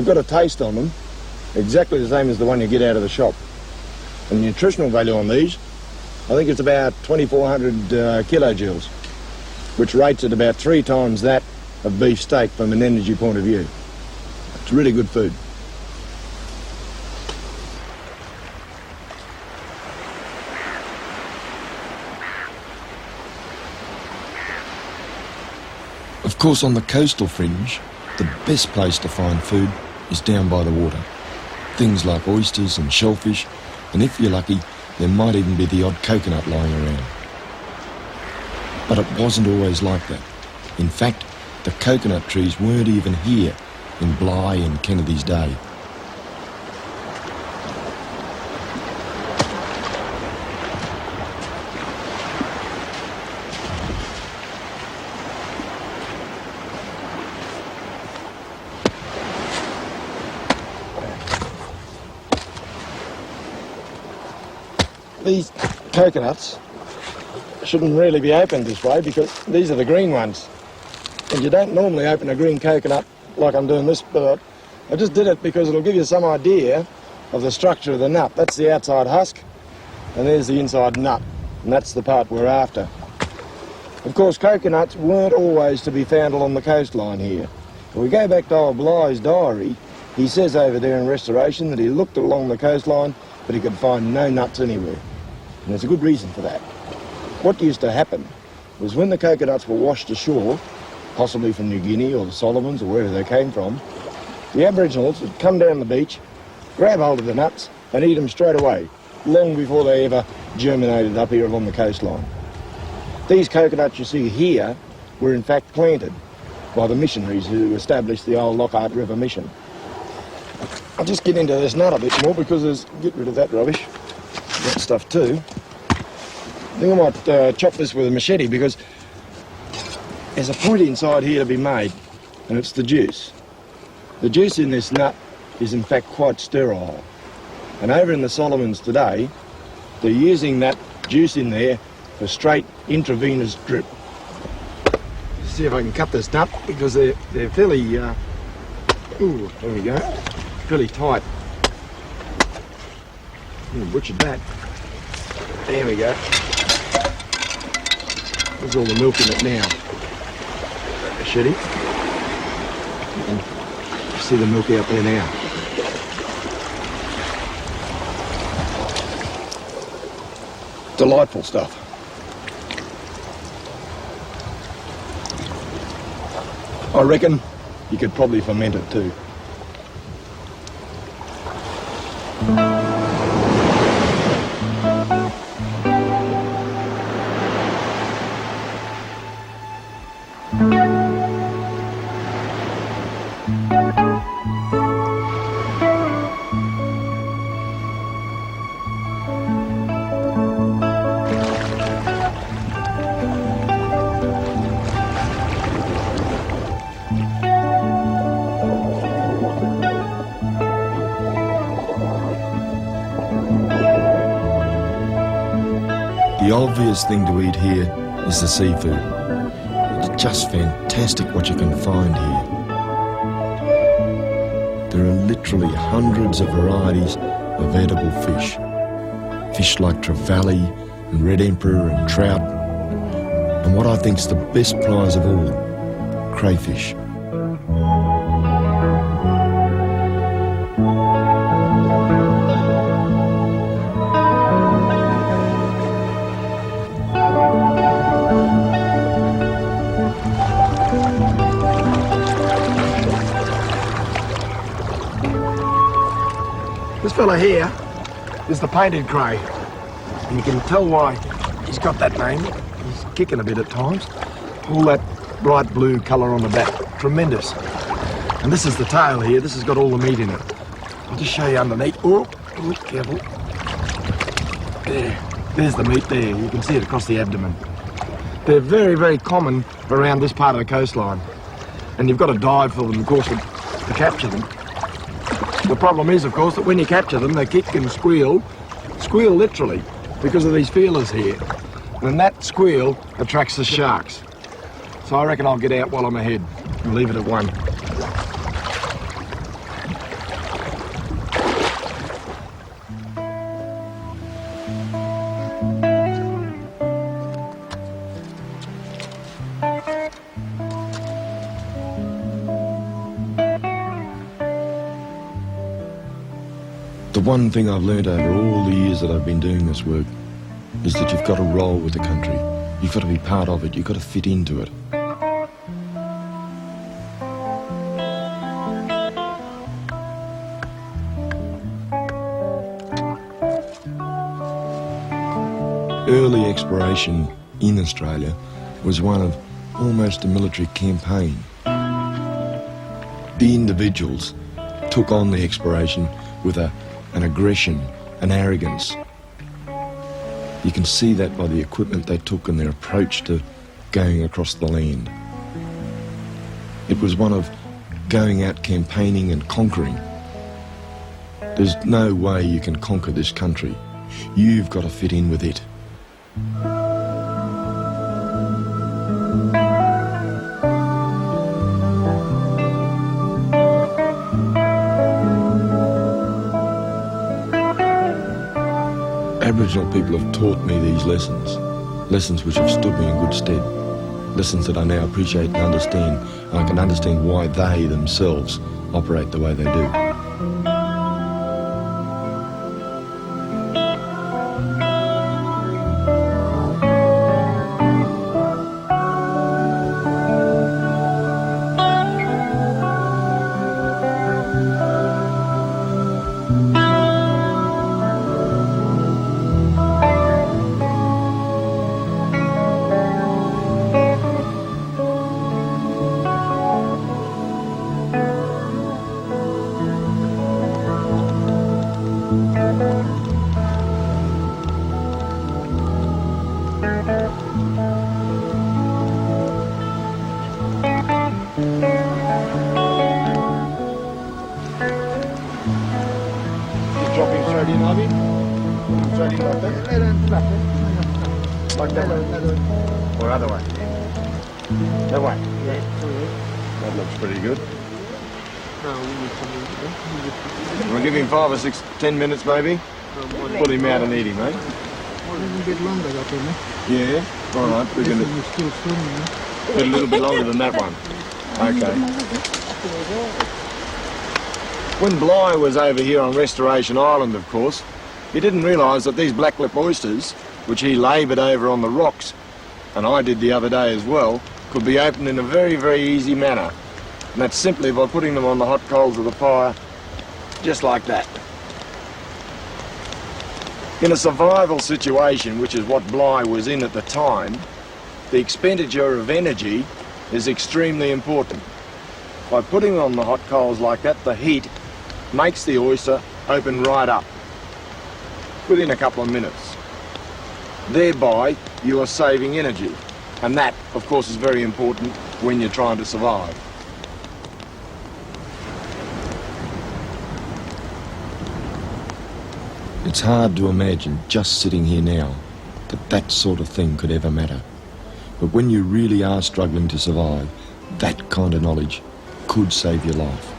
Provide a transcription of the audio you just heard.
They've got a taste on them, exactly the same as the one you get out of the shop. And the nutritional value on these, I think it's about 2,400 kilojoules, which rates at about 3 times that of beef steak from an energy point of view. It's really good food. Of course, on the coastal fringe, the best place to find food is down by the water. Things like oysters and shellfish, and if you're lucky, there might even be the odd coconut lying around. But it wasn't always like that. In fact, the coconut trees weren't even here in Bligh and Kennedy's day. These coconuts shouldn't really be opened this way because these are the green ones. And you don't normally open a green coconut like I'm doing this, but I just did it because it'll give you some idea of the structure of the nut. That's the outside husk, and there's the inside nut, and that's the part we're after. Of course, coconuts weren't always to be found along the coastline here. If we go back to old Bligh's diary, he says over there in Restoration that he looked along the coastline, but he could find no nuts anywhere. And there's a good reason for that. What used to happen was when the coconuts were washed ashore, possibly from New Guinea or the Solomons or wherever they came from, the Aboriginals would come down the beach, grab hold of the nuts and eat them straight away, long before they ever germinated up here along the coastline. These coconuts you see here were in fact planted by the missionaries who established the old Lockhart River Mission. I'll just get into this nut a bit more because get rid of that rubbish, that stuff too. I think I might chop this with a machete because there's a point inside here to be made, and it's the juice. The juice in this nut is in fact quite sterile. And over in the Solomons today, they're using that juice in there for straight intravenous drip. See if I can cut this nut because they're fairly, ooh, there we go, fairly tight. Butchered that. There we go. There's all the milk in it now. Machete. You can see the milk out there now. Delightful stuff. I reckon you could probably ferment it too. The obvious thing to eat here is the seafood. It's just fantastic what you can find here. There are literally hundreds of varieties of edible fish. Fish like trevally and red emperor and trout. And what I think's the best prize of all, crayfish. This fella here is the painted cray, and you can tell why he's got that name. He's kicking a bit at times. All that bright blue colour on the back, tremendous. And this is the tail here. This has got all the meat in it. I'll just show you underneath. Oh, careful. There's the meat there. You can see it across the abdomen. They're very, very common around this part of the coastline, and you've got to dive for them, of course, to capture them. The problem is, of course, that when you capture them, they kick and squeal literally, because of these feelers here. And that squeal attracts the sharks. So I reckon I'll get out while I'm ahead and leave it at one. The one thing I've learned over all the years that I've been doing this work is that you've got to roll with the country. You've got to be part of it. You've got to fit into it. Early exploration in Australia was one of almost a military campaign. The individuals took on the exploration with an aggression, an arrogance. You can see that by the equipment they took and their approach to going across the land. It was one of going out campaigning and conquering. There's no way you can conquer this country. You've got to fit in with it. Aboriginal people have taught me these lessons which have stood me in good stead, lessons that I now appreciate and understand, and I can understand why they themselves operate the way they do. Dropping straight in, Ivy? Straight in like that? Like that way? Or other way? That way? That looks pretty good. We'll give him 5 or 6, 10 minutes maybe. Pull him out and eat him, eh? A little bit longer, I think. Yeah, all right. We're going to Still swimming, put a little bit longer than that one. Okay. When Bligh was over here on Restoration Island, of course, he didn't realise that these blacklip oysters, which he laboured over on the rocks, and I did the other day as well, could be opened in a very, very easy manner. And that's simply by putting them on the hot coals of the fire, just like that. In a survival situation, which is what Bligh was in at the time, the expenditure of energy is extremely important. By putting them on the hot coals like that, the heat makes the oyster open right up within a couple of minutes. Thereby, you are saving energy. And that, of course, is very important when you're trying to survive. It's hard to imagine, just sitting here now, that that sort of thing could ever matter. But when you really are struggling to survive, that kind of knowledge could save your life.